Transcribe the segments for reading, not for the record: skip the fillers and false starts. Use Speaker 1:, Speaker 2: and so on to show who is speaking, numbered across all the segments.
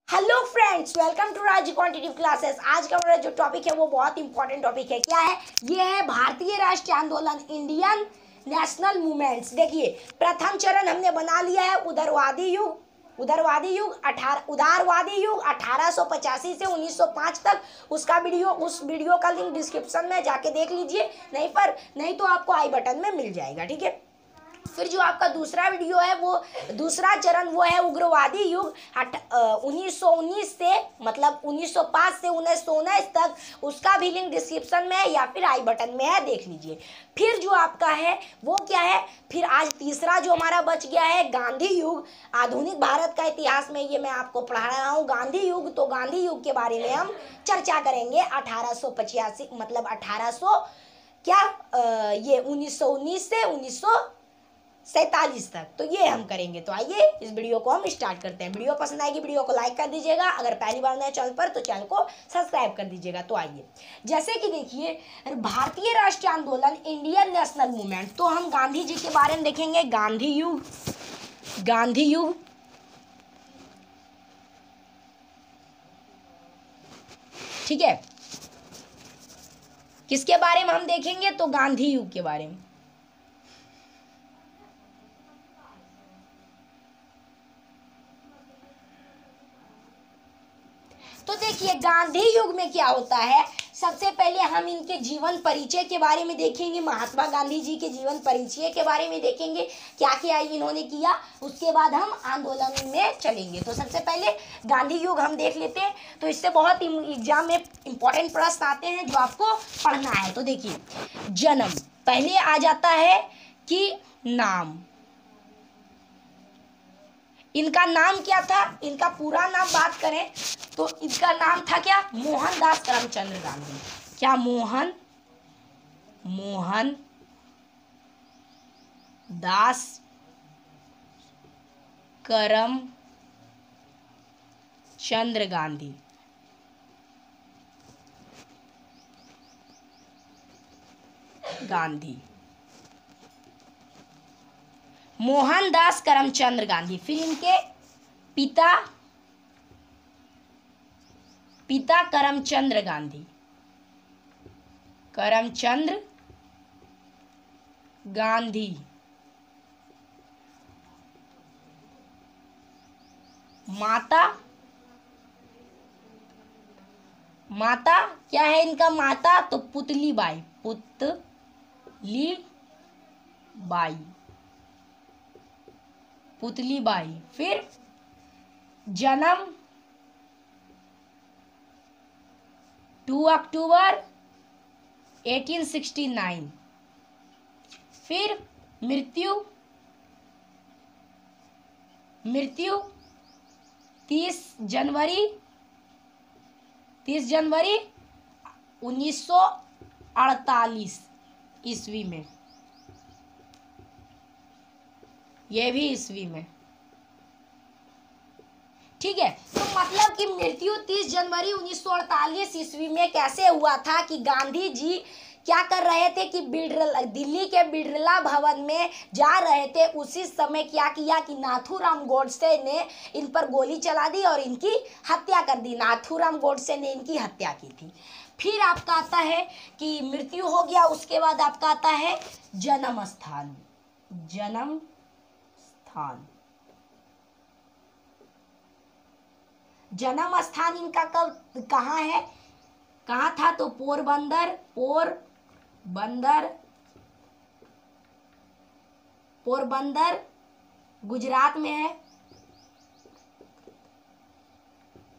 Speaker 1: Hello friends, welcome to Raj quantitative classes. आज का हमारा जो टॉपिक है वो बहुत इंपॉर्टेंट टॉपिक है। क्या है ये? है भारतीय राष्ट्रीय आंदोलन, इंडियन नेशनल मूवमेंट्स। देखिए, प्रथम चरण हमने बना लिया है उदारवादी युग। उदारवादी युग 1885 से 1905 तक। उस वीडियो का लिंक डिस्क्रिप्शन में जाके देख लीजिए, नहीं तो आपको आई बटन में मिल जाएगा। ठीक है। फिर जो आपका दूसरा वीडियो है, वो दूसरा चरण वो है उग्रवादी युग 1919 से, मतलब 1905 से 1919 तक। उसका भी लिंक डिस्क्रिप्शन में है या फिर आई बटन में है, देख लीजिए। फिर जो आपका है वो क्या है? फिर आज तीसरा जो हमारा बच गया है गांधी युग। आधुनिक भारत का इतिहास में ये मैं आपको पढ़ा रहा हूँ गांधी युग। तो गांधी युग के बारे में हम चर्चा करेंगे 1885, मतलब 1800 क्या ये 1919 से 1947 तक। तो ये हम करेंगे। तो आइए इस वीडियो को हम स्टार्ट करते हैं। वीडियो पसंद आएगी वीडियो को लाइक कर दीजिएगा। अगर पहली बार नए चैनल पर तो चैनल को सब्सक्राइब कर दीजिएगा। तो आइए, जैसे कि देखिए, भारतीय राष्ट्रीय आंदोलन, इंडियन नेशनल मूवमेंट। तो हम गांधी जी के बारे में देखेंगे। गांधी युग ठीक है। किसके बारे में हम देखेंगे? तो गांधी युग के बारे में। तो देखिए, गांधी युग में क्या होता है, सबसे पहले हम इनके जीवन परिचय के बारे में देखेंगे। महात्मा गांधी जी के जीवन परिचय के बारे में देखेंगे, क्या क्या इन्होंने किया। उसके बाद हम आंदोलन में चलेंगे। तो सबसे पहले गांधी युग हम देख लेते हैं। तो इससे बहुत एग्जाम में इंपॉर्टेंट प्रश्न आते हैं जो आपको पढ़ना है। तो देखिए, जन्म पहले आ जाता है कि नाम। इनका नाम क्या था? इनका पूरा नाम बात करें तो इनका नाम था क्या? मोहनदास करमचंद गांधी। क्या? मोहन दास करमचंद गांधी। मोहनदास करमचंद गांधी। फिर इनके पिता करमचंद गांधी। माता क्या है इनका? माता तो पुतली बाई। फिर जन्म 2 अक्टूबर 1869। फिर मृत्यु 30 जनवरी 1948 ईस्वी में। यह भी ईस्वी में। ठीक है। तो मतलब कि मृत्यु 30 जनवरी 1948 ईस्वी में कैसे हुआ था कि गांधी जी क्या कर रहे थे कि दिल्ली के बिड़ला भवन में जा रहे थे। उसी समय क्या किया कि नाथूराम गोडसे ने इन पर गोली चला दी और इनकी हत्या कर दी। नाथूराम गोडसे ने इनकी हत्या की थी। फिर आपका आता है कि मृत्यु हो गया। उसके बाद आपका आता है जन्म स्थान। जन्म स्थान इनका कहाँ है? कहाँ था? तो पोरबंदर गुजरात में है।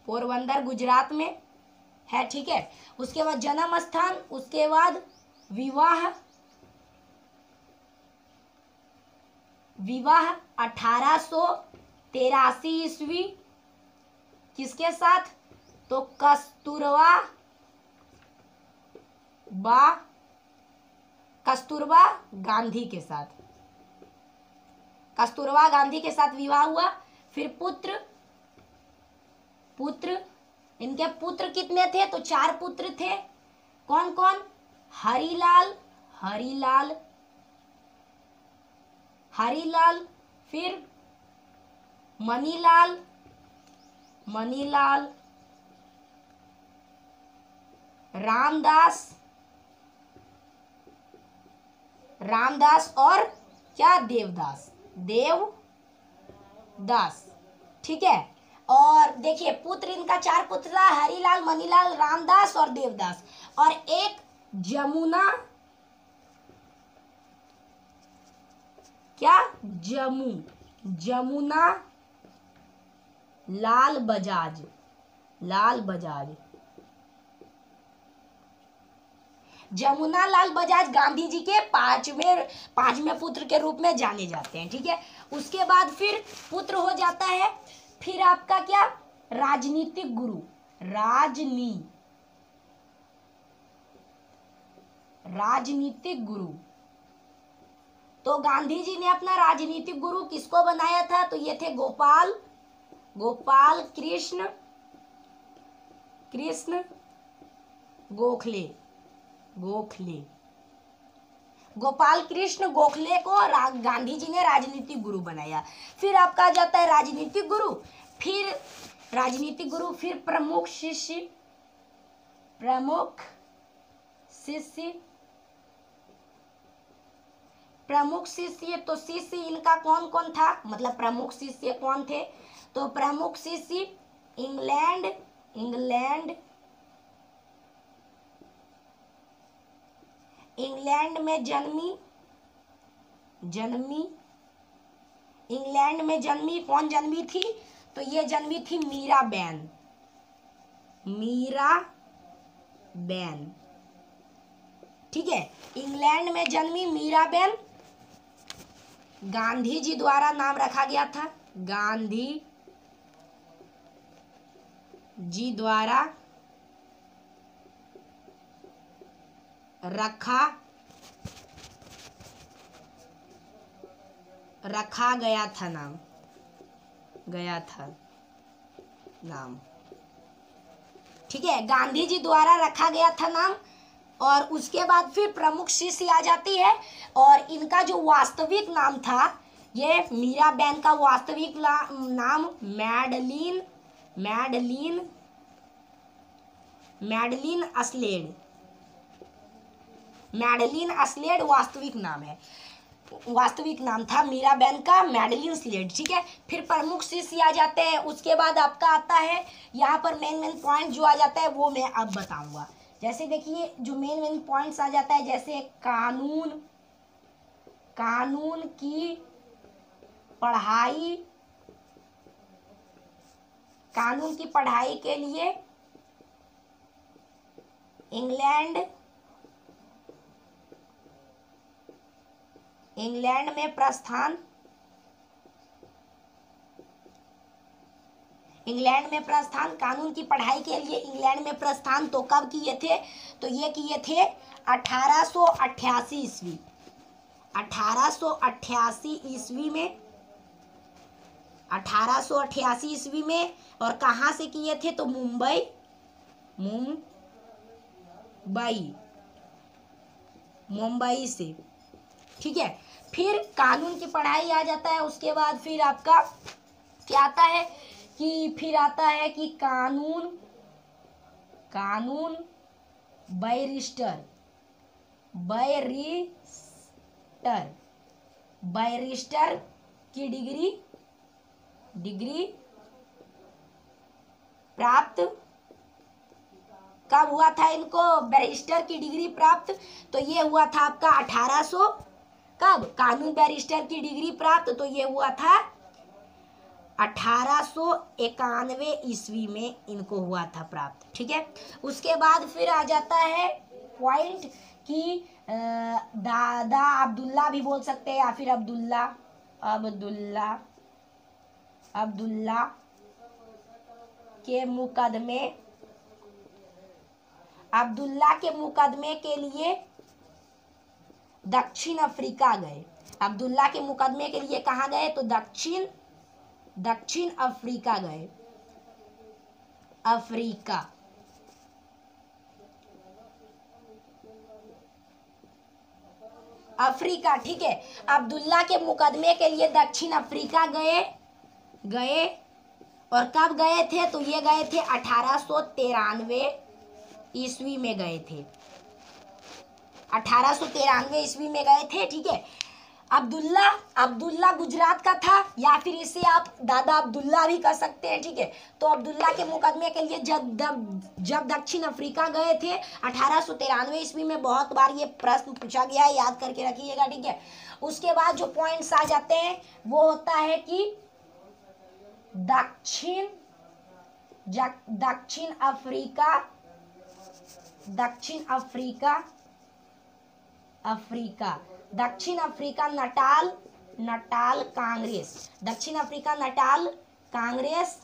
Speaker 1: पोरबंदर गुजरात में है। ठीक है। उसके बाद जन्म स्थान, उसके बाद विवाह 1883 ईस्वी। किसके साथ? तो कस्तूरबा गांधी के साथ। कस्तूरबा गांधी के साथ विवाह हुआ। फिर पुत्र इनके पुत्र कितने थे? तो 4 पुत्र थे। कौन कौन? हरिलाल, फिर मनीलाल, मनीलाल, रामदास, रामदास और क्या, देवदास, देवदास। ठीक है। और देखिए पुत्र इनका 4 पुत्र था, हरिलाल, मनीलाल, रामदास और देवदास, और एक जमुना, क्या, जमुना लाल बजाज, लाल बजाज। जमुना लाल बजाज गांधी जी के पांचवें पुत्र के रूप में जाने जाते हैं। ठीक है। उसके बाद फिर पुत्र हो जाता है फिर आपका क्या, राजनीतिक गुरु, राजनीतिक गुरु। तो गांधी जी ने अपना राजनीतिक गुरु किसको बनाया था, तो ये थे गोपाल कृष्ण गोखले। गोपाल कृष्ण गोखले को गांधी जी ने राजनीतिक गुरु बनाया। फिर आपका आ जाता है राजनीतिक गुरु, फिर प्रमुख शिष्य। तो शिष्य इनका कौन कौन था, मतलब प्रमुख शिष्य कौन थे, तो प्रमुख शिष्य इंग्लैंड में जन्मी कौन जन्मी थी, तो ये जन्मी थी मीराबेन। ठीक है। इंग्लैंड में जन्मी मीराबेन, गांधी जी द्वारा नाम रखा गया था, गांधी जी द्वारा रखा गया था नाम। ठीक है। गांधी जी द्वारा रखा गया था नाम। और उसके बाद फिर प्रमुख शिष्य आ जाती है, और इनका जो वास्तविक नाम था, ये मीराबेन का वास्तविक नाम मैडलिन अस्लेड वास्तविक नाम था मीराबेन का, मैडलिन स्लेड। ठीक है। फिर प्रमुख शिष्य आ जाते हैं। उसके बाद आपका आता है यहाँ पर मेन पॉइंट जो आ जाता है वो मैं अब बताऊंगा। जैसे देखिए जो मेन पॉइंट्स आ जाता है, जैसे कानून की पढ़ाई के लिए इंग्लैंड में प्रस्थान, कानून की पढ़ाई के लिए इंग्लैंड में प्रस्थान तो कब किए थे, तो ये किए थे 1888 ईस्वी। 1888 ईस्वी में। और कहाँ से किए थे, तो मुंबई से। ठीक है। फिर कानून की पढ़ाई आ जाता है। उसके बाद फिर आपका क्या आता है कि कानून बैरिस्टर की डिग्री प्राप्त कब हुआ था इनको, बैरिस्टर की डिग्री प्राप्त, तो ये हुआ था आपका 1800 कब, कानून बैरिस्टर की डिग्री प्राप्त, तो ये हुआ था 1891 ईस्वी में इनको हुआ था प्राप्त। ठीक है। उसके बाद फिर आ जाता है पॉइंट कि दादा अब्दुल्ला भी बोल सकते हैं, या फिर अब्दुल्ला के मुकदमे के लिए दक्षिण अफ्रीका गए। अब्दुल्ला के मुकदमे के लिए कहाँ गए, तो दक्षिण अफ्रीका गए। अफ्रीका। ठीक है। अब्दुल्ला के मुकदमे के लिए दक्षिण अफ्रीका गए और कब गए थे? तो ये गए थे 1893 ईस्वी में गए थे, 1893 ईस्वी में गए थे। ठीक है। अब्दुल्ला गुजरात का था, या फिर इसे आप दादा अब्दुल्ला भी कर सकते हैं। ठीक है। तो अब्दुल्ला के मुकदमे के लिए जब दक्षिण अफ्रीका गए थे 1893 ईस्वी में, बहुत बार ये प्रश्न पूछा गया है, याद करके रखिएगा। ठीक है। उसके बाद जो पॉइंट्स आ जाते हैं वो होता है कि दक्षिण अफ्रीका नटाल कांग्रेस, दक्षिण अफ्रीका नटाल कांग्रेस।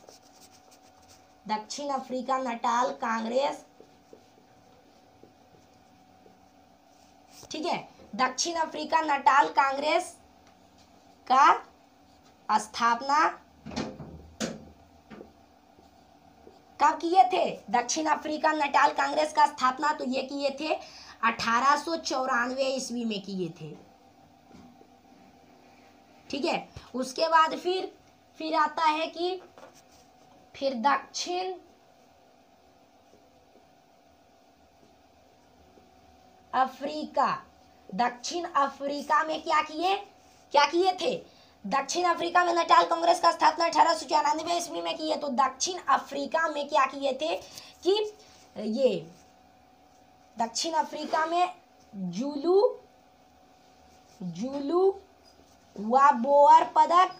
Speaker 1: ठीक है। दक्षिण अफ्रीका नटाल कांग्रेस का स्थापना कब किए थे? दक्षिण अफ्रीका नटाल कांग्रेस का स्थापना तो ये किए थे 1894 ईस्वी में किए थे। ठीक है। उसके बाद फिर आता है कि फिर दक्षिण अफ्रीका में क्या किए थे? दक्षिण अफ्रीका में नटाल कांग्रेस का स्थापना 1894 ईस्वी में किए। तो दक्षिण अफ्रीका में क्या किए थे कि ये दक्षिण अफ्रीका में जुलू व बोअर पदक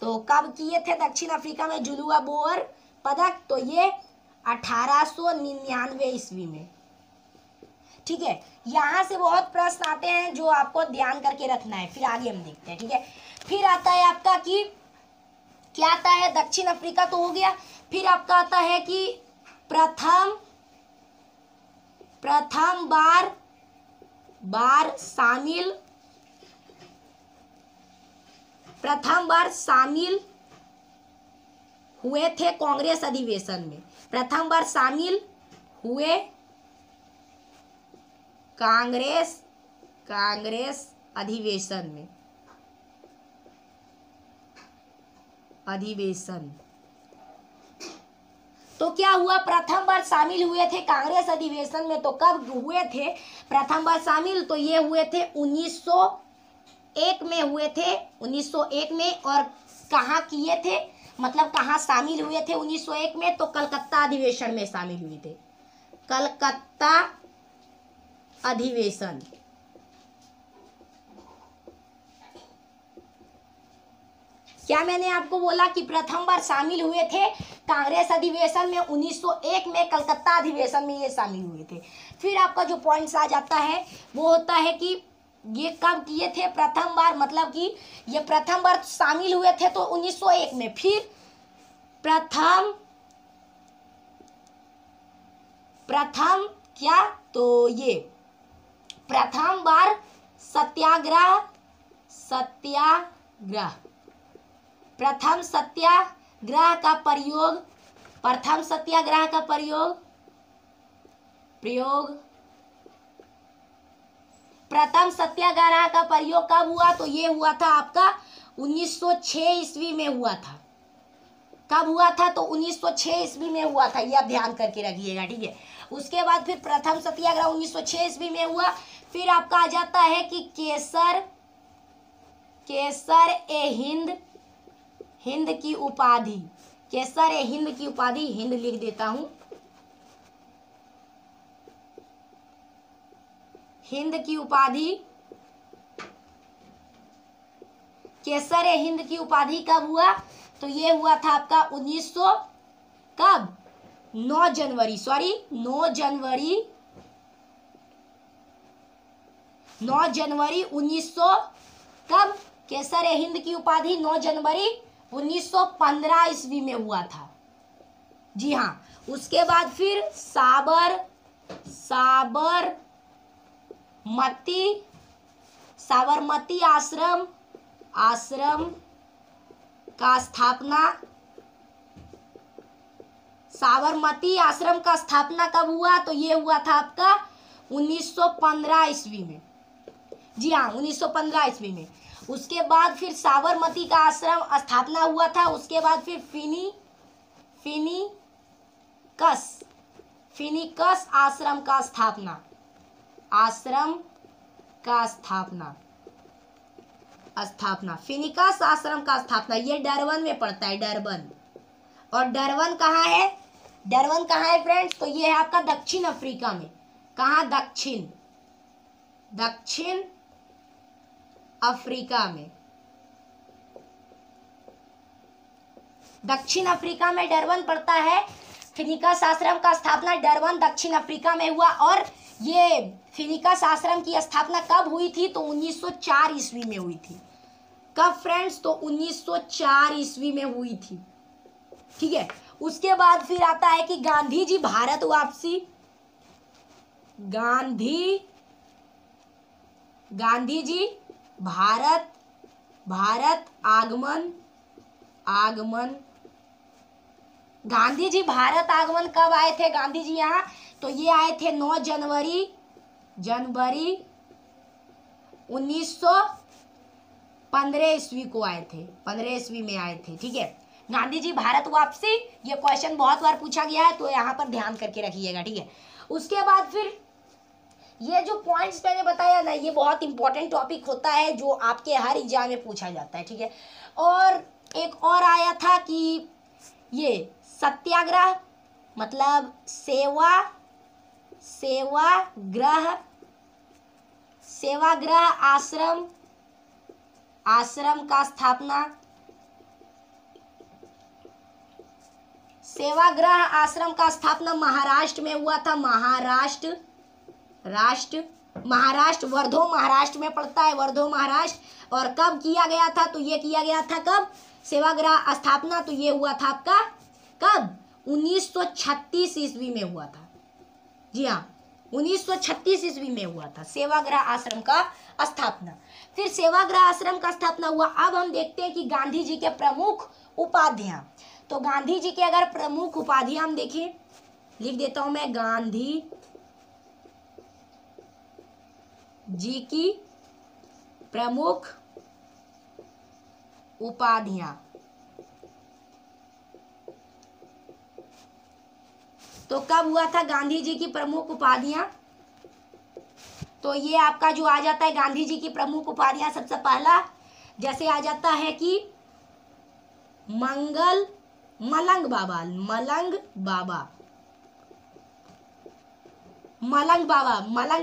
Speaker 1: तो कब किए थे दक्षिण अफ्रीका में जुलू व बोअर पदक? तो ये 1899 ईस्वी में। ठीक है। यहाँ से बहुत प्रश्न आते हैं जो आपको ध्यान करके रखना है, फिर आगे हम देखते हैं। ठीक है। फिर आता है आपका कि क्या आता है? दक्षिण अफ्रीका तो हो गया। फिर आपका आता है कि प्रथम बार शामिल हुए थे कांग्रेस अधिवेशन में। प्रथम बार शामिल हुए कांग्रेस अधिवेशन तो क्या हुआ? प्रथम बार शामिल हुए थे कांग्रेस अधिवेशन में। तो कब हुए थे प्रथम बार शामिल? तो ये हुए थे 1901 में हुए थे, 1901 में। और कहाँ किए थे, मतलब कहाँ शामिल हुए थे 1901 में? तो कलकत्ता अधिवेशन में शामिल हुए थे, कलकत्ता अधिवेशन। क्या मैंने आपको बोला कि प्रथम बार शामिल हुए थे कांग्रेस अधिवेशन में 1901 में, कलकत्ता अधिवेशन में ये शामिल हुए थे। फिर आपका जो पॉइंट्स आ जाता है वो होता है कि ये कब किए थे प्रथम बार, मतलब कि ये प्रथम बार शामिल हुए थे तो 1901 में। फिर प्रथम क्या? तो ये प्रथम बार प्रथम सत्याग्रह का प्रयोग कब हुआ? तो ये हुआ था आपका 1906 ईस्वी में हुआ था। कब हुआ था? तो 1906 ईस्वी में हुआ था, यह ध्यान करके रखिएगा। ठीक है। उसके बाद फिर प्रथम सत्याग्रह 1906 ईस्वी में हुआ। फिर आपका आ जाता है कि केसर ए हिंद की उपाधि, हिंद लिख देता हूं, हिंद की उपाधि, केसर ए हिंद की उपाधि कब हुआ? तो ये हुआ था आपका 9 जनवरी 1900 कब? केसर ए हिंद की उपाधि 9 जनवरी 1915 ईस्वी में हुआ था। जी हाँ। उसके बाद फिर साबरमती आश्रम का स्थापना, साबरमती आश्रम का स्थापना कब हुआ? तो ये हुआ था आपका 1915 ईस्वी में। जी हाँ, 1915 ईस्वी में। उसके बाद फिर साबरमती का आश्रम स्थापना हुआ था। उसके बाद फिर फिनिकस आश्रम का स्थापना फिनिकस आश्रम का स्थापना, ये डरबन में पड़ता है, डरबन। और डरबन कहाँ है? डरबन कहाँ है फ्रेंड्स? तो ये है आपका दक्षिण अफ्रीका में। कहाँ? दक्षिण अफ्रीका में। दक्षिण अफ्रीका में डरबन पड़ता है। फिनिकस आश्रम का स्थापना डरबन दक्षिण अफ्रीका में हुआ। और ये फिनिकस आश्रम की स्थापना कब हुई थी? तो 1904 ईस्वी में हुई थी। कब फ्रेंड्स? तो 1904 ईस्वी में हुई थी। ठीक है। उसके बाद फिर आता है कि गांधी जी भारत वापसी। गांधी जी भारत आगमन। गांधी जी भारत आगमन कब आए थे गांधी जी यहाँ? तो ये आए थे 9 जनवरी 1915 ईस्वी को आए थे। 15 ईस्वी में आए थे। ठीक है। गांधी जी भारत वापसी, ये क्वेश्चन बहुत बार पूछा गया है, तो यहाँ पर ध्यान करके रखिएगा। ठीक है। उसके बाद फिर ये जो पॉइंट्स मैंने बताया ना, ये बहुत इंपॉर्टेंट टॉपिक होता है जो आपके हर एग्जाम में पूछा जाता है। ठीक है। और एक और आया था कि ये सत्याग्रह मतलब सेवाग्रह आश्रम का स्थापना। सेवाग्रह आश्रम का स्थापना महाराष्ट्र में हुआ था। महाराष्ट्र वर्धो महाराष्ट्र में पड़ता है, वर्धो महाराष्ट्र। और कब किया गया था? तो ये किया गया था कब? सेवाग्रह स्थापना तो ये हुआ था आपका कब? 1936 ईस्वी में हुआ था। जी हाँ, 1936 ईस्वी में हुआ था सेवाग्रह आश्रम का स्थापना। फिर सेवाग्रह आश्रम का स्थापना हुआ। अब हम देखते हैं कि गांधी जी के प्रमुख उपाधियां। तो गांधी जी के अगर प्रमुख उपाधियां हम देखें, लिख देता हूं मैं, गांधी जी की प्रमुख उपाधियां। तो कब हुआ था गांधी जी की प्रमुख उपाधियां? तो ये आपका जो आ जाता है गांधी जी की प्रमुख उपाधियां, सबसे पहला जैसे आ जाता है कि मलंग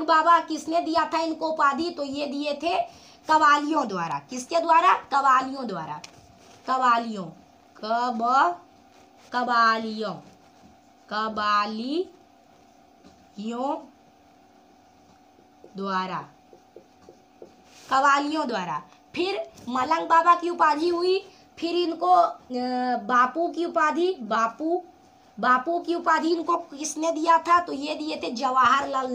Speaker 1: बाबा किसने दिया था इनको उपाधि? तो ये दिए थे कवालियों द्वारा। किसके द्वारा? कवालियों द्वारा। कवालियों द्वारा। फिर मलंग बाबा की उपाधि हुई। फिर इनको बापू की उपाधि इनको किसने दिया था? तो ये दिए थे जवाहरलाल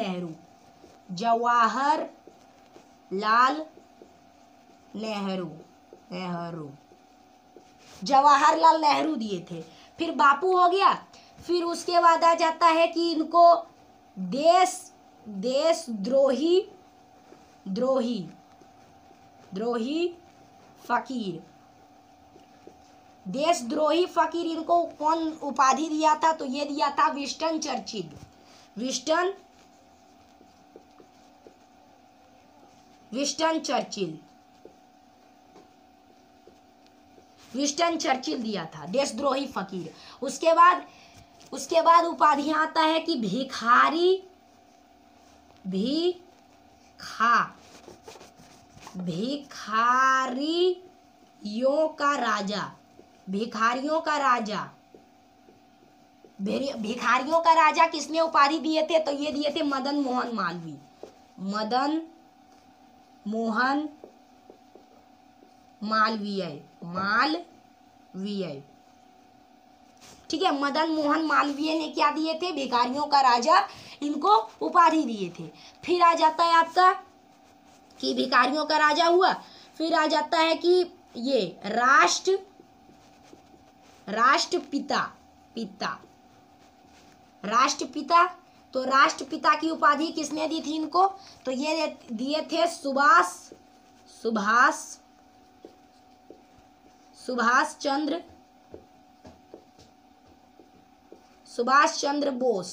Speaker 1: नेहरू दिए थे। फिर बापू हो गया। फिर उसके बाद आ जाता है कि इनको देशद्रोही फकीर इनको कौन उपाधि दिया था? तो ये दिया था विंस्टन चर्चिल दिया था, देशद्रोही फकीर। उसके बाद उपाधियां आता है कि भिखारियों का राजा किसने उपाधि दिए थे? तो ये दिए थे मदन मोहन मालवीय। ठीक है। मदन मोहन मालवीय ने क्या दिए थे? भिखारियों का राजा इनको उपाधि दिए थे। फिर आ जाता है आपका कि भिखारियों का राजा हुआ। फिर आ जाता है कि ये राष्ट्रपिता। तो राष्ट्रपिता की उपाधि किसने दी थी इनको? तो ये दिए थे सुभाष सुभाष चंद्र बोस।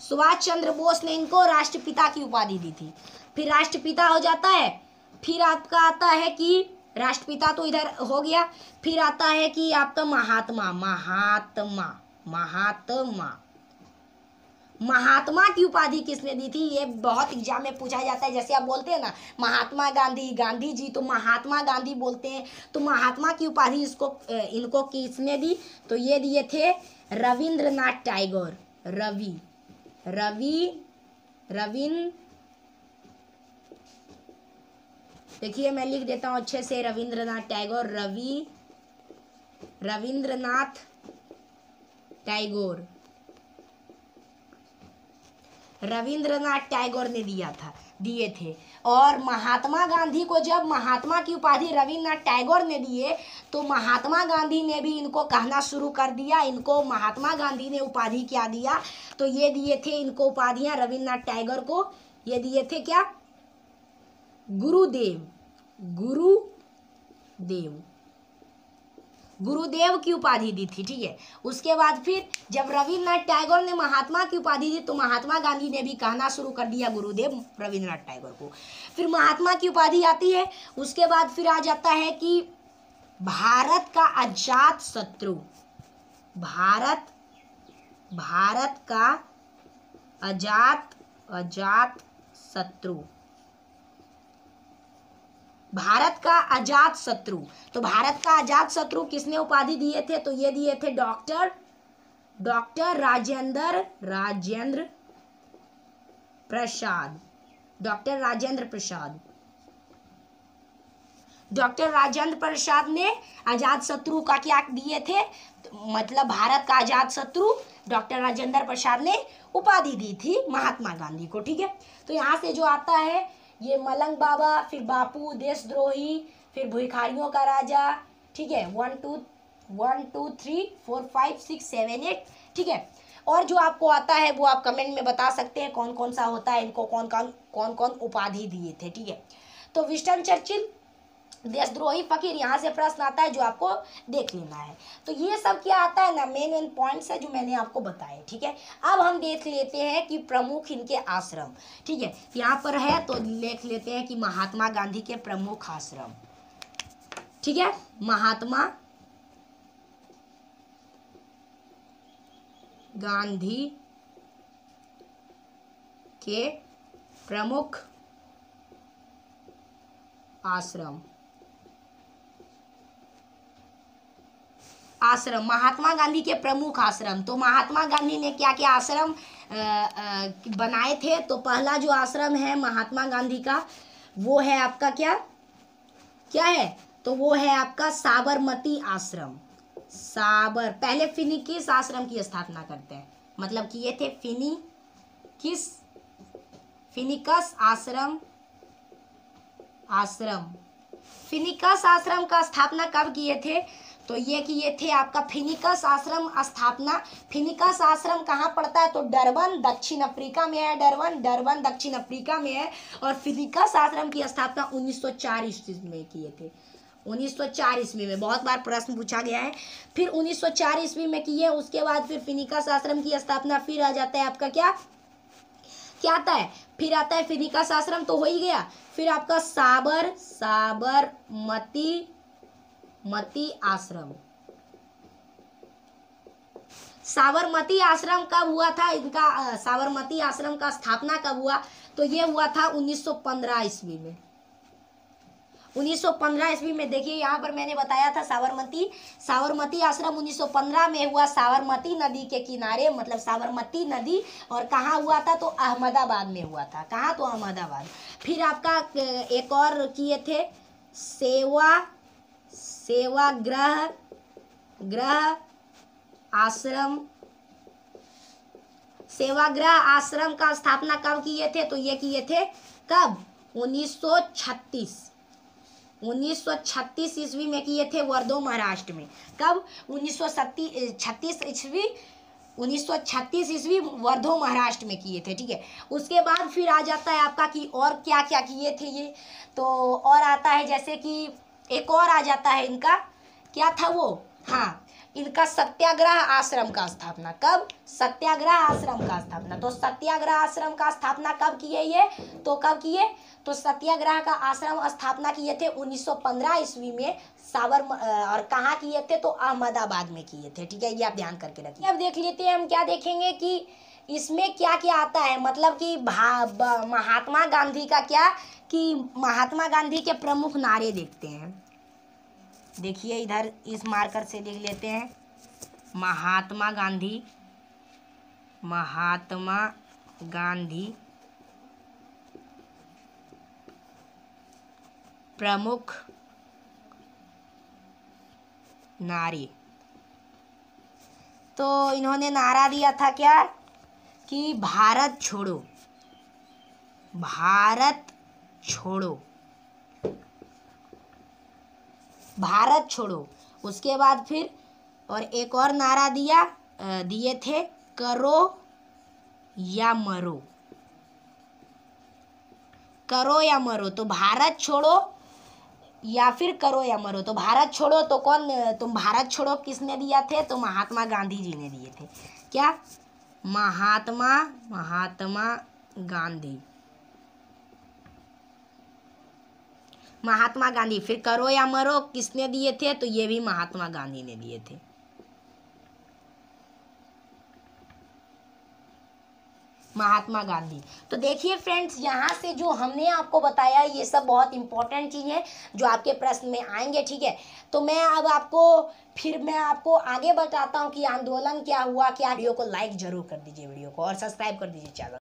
Speaker 1: सुभाष चंद्र बोस ने इनको राष्ट्रपिता की उपाधि दी थी। फिर राष्ट्रपिता हो जाता है, फिर आपका आता है कि राष्ट्रपिता तो इधर हो गया, फिर आता है कि आपका महात्मा की उपाधि किसने दी थी? ये बहुत एग्जाम में पूछा जाता है। जैसे आप बोलते हैं ना महात्मा गांधी, गांधी जी, तो महात्मा गांधी बोलते हैं, तो महात्मा की उपाधि इनको किसने दी? तो ये दिए थे रविंद्रनाथ टैगोर। देखिए मैं लिख देता हूं अच्छे से, रविंद्रनाथ टैगोर, रविंद्रनाथ टैगोर ने दिए थे। और महात्मा गांधी को जब महात्मा की उपाधि रविंद्रनाथ टैगोर ने दिए, तो महात्मा गांधी ने भी इनको कहना शुरू कर दिया। इनको महात्मा गांधी ने उपाधि क्या दिया? तो ये दिए थे इनको उपाधियां, रविंद्रनाथ टैगोर को ये दिए थे क्या? गुरुदेव की उपाधि दी थी। ठीक है, उसके बाद फिर जब रविंद्रनाथ टैगोर ने महात्मा की उपाधि दी, तो महात्मा गांधी ने भी कहना शुरू कर दिया गुरुदेव रविंद्रनाथ टैगोर को। फिर महात्मा की उपाधि आती है। उसके बाद फिर आ जाता है कि भारत का अजात शत्रु, भारत का अजात शत्रु, भारत का अजात शत्रु। तो भारत का अजात शत्रु किसने उपाधि दिए थे? तो ये दिए थे डॉक्टर राजेंद्र प्रसाद। डॉक्टर राजेंद्र प्रसाद ने अजात शत्रु का क्या दिए थे? मतलब भारत का अजात शत्रु डॉक्टर राजेंद्र प्रसाद ने उपाधि दी थी महात्मा गांधी को। ठीक है, तो यहाँ से जो आता है ये मलंग बाबा, फिर बापू, देशद्रोही, फिर भिखारियों का राजा। ठीक है, 1 2 3 4 5 6 7 8। ठीक है, और जो आपको आता है वो आप कमेंट में बता सकते हैं कौन कौन सा होता है, इनको कौन कौन उपाधि दिए थे। ठीक है, तो विंस्टन चर्चिल, देशद्रोही, फकीर, यहाँ से प्रश्न आता है जो आपको देख लेना है। तो ये सब क्या आता है ना, मेन पॉइंट्स है जो मैंने आपको बताए। ठीक है, अब हम देख लेते हैं कि प्रमुख इनके आश्रम। ठीक है, यहाँ पर है तो देख लेते हैं कि महात्मा गांधी के प्रमुख आश्रम। ठीक है, महात्मा गांधी के प्रमुख आश्रम। महात्मा गांधी के प्रमुख आश्रम। तो महात्मा गांधी ने क्या क्या आश्रम बनाए थे? तो पहला जो आश्रम है महात्मा गांधी का वो है आपका क्या है? तो वो है आपका साबरमती आश्रम। पहले फिनिकिस आश्रम की स्थापना करते हैं, मतलब कि ये थे फिनिकस आश्रम। फिनिकस आश्रम का स्थापना कब किए थे? तो ये किए थे आपका फिनिकस आश्रम स्थापना। फिनिकस आश्रम कहाँ पड़ता है? तो डरबन दक्षिण अफ्रीका में है। डरबन दक्षिण अफ्रीका में है। और फिनिकस आश्रम की स्थापना 1904 ईस्वी में किए थे। 1904 ईस्वी में बहुत बार प्रश्न पूछा गया है। फिर 1904 ईस्वी में किए। उसके बाद फिर फिनिकस आश्रम की स्थापना। फिर आ जाता है आपका क्या आता है? फिर आता है फिनिकस आश्रम तो हो ही गया। फिर आपका साबरमती आश्रम। साबरमती आश्रम कब हुआ था? इनका साबरमती आश्रम का स्थापना कब हुआ? तो ये हुआ था 1915 ईस्वी में। 1915 ईस्वी में। देखिए यहाँ पर मैंने बताया था साबरमती आश्रम 1915 में हुआ, साबरमती नदी के किनारे, मतलब साबरमती नदी। और कहाँ हुआ था? तो अहमदाबाद में हुआ था। कहाँ? तो अहमदाबाद। फिर आपका एक और किए थे सेवाग्रह आश्रम का स्थापना कब किए थे? तो ये किए थे कब? 1936 ईस्वी में किए थे, वर्धो महाराष्ट्र में। कब? 1936 ईस्वी वर्धो महाराष्ट्र में किए थे। ठीक है, उसके बाद फिर आ जाता है आपका कि और क्या क्या किए थे ये। तो और आता है जैसे कि एक और आ जाता है इनका, क्या था वो, हाँ, इनका सत्याग्रह आश्रम का स्थापना। कब? सत्याग्रह आश्रम का स्थापना। तो सत्याग्रह आश्रम का स्थापना कब किए ये, तो कब किए, तो सत्याग्रह का आश्रम स्थापना किए थे 1915 ईस्वी में और कहाँ किए थे, तो अहमदाबाद में किए थे। ठीक है, ये आप ध्यान करके रखिए। अब देख लेते हैं हम, क्या देखेंगे कि इसमें क्या क्या आता है, मतलब कि महात्मा गांधी का क्या, कि महात्मा गांधी के प्रमुख नारे देखते हैं। देखिए इधर इस मार्कर से लिख लेते हैं, महात्मा गांधी, महात्मा गांधी प्रमुख नारे। तो इन्होंने नारा दिया था क्या, कि भारत छोड़ो, भारत छोड़ो, भारत छोड़ो। उसके बाद फिर और एक और नारा दिए थे, करो या मरो, करो या मरो। तो भारत छोड़ो या फिर करो या मरो। तो भारत छोड़ो तो कौन, तुम भारत छोड़ो किसने दिया थे, तो महात्मा गांधी जी ने दिए थे। क्या? महात्मा गांधी, महात्मा गांधी। फिर करो या मरो किसने दिए थे, तो ये भी महात्मा गांधी ने दिए थे। महात्मा गांधी। तो देखिए फ्रेंड्स, यहाँ से जो हमने आपको बताया ये सब बहुत इंपॉर्टेंट चीज़ है जो आपके प्रश्न में आएंगे। ठीक है, तो मैं अब आपको आगे बताता हूँ कि आंदोलन क्या हुआ। क्या वीडियो को लाइक जरूर कर दीजिए, वीडियो को, और सब्सक्राइब कर दीजिए चैनल।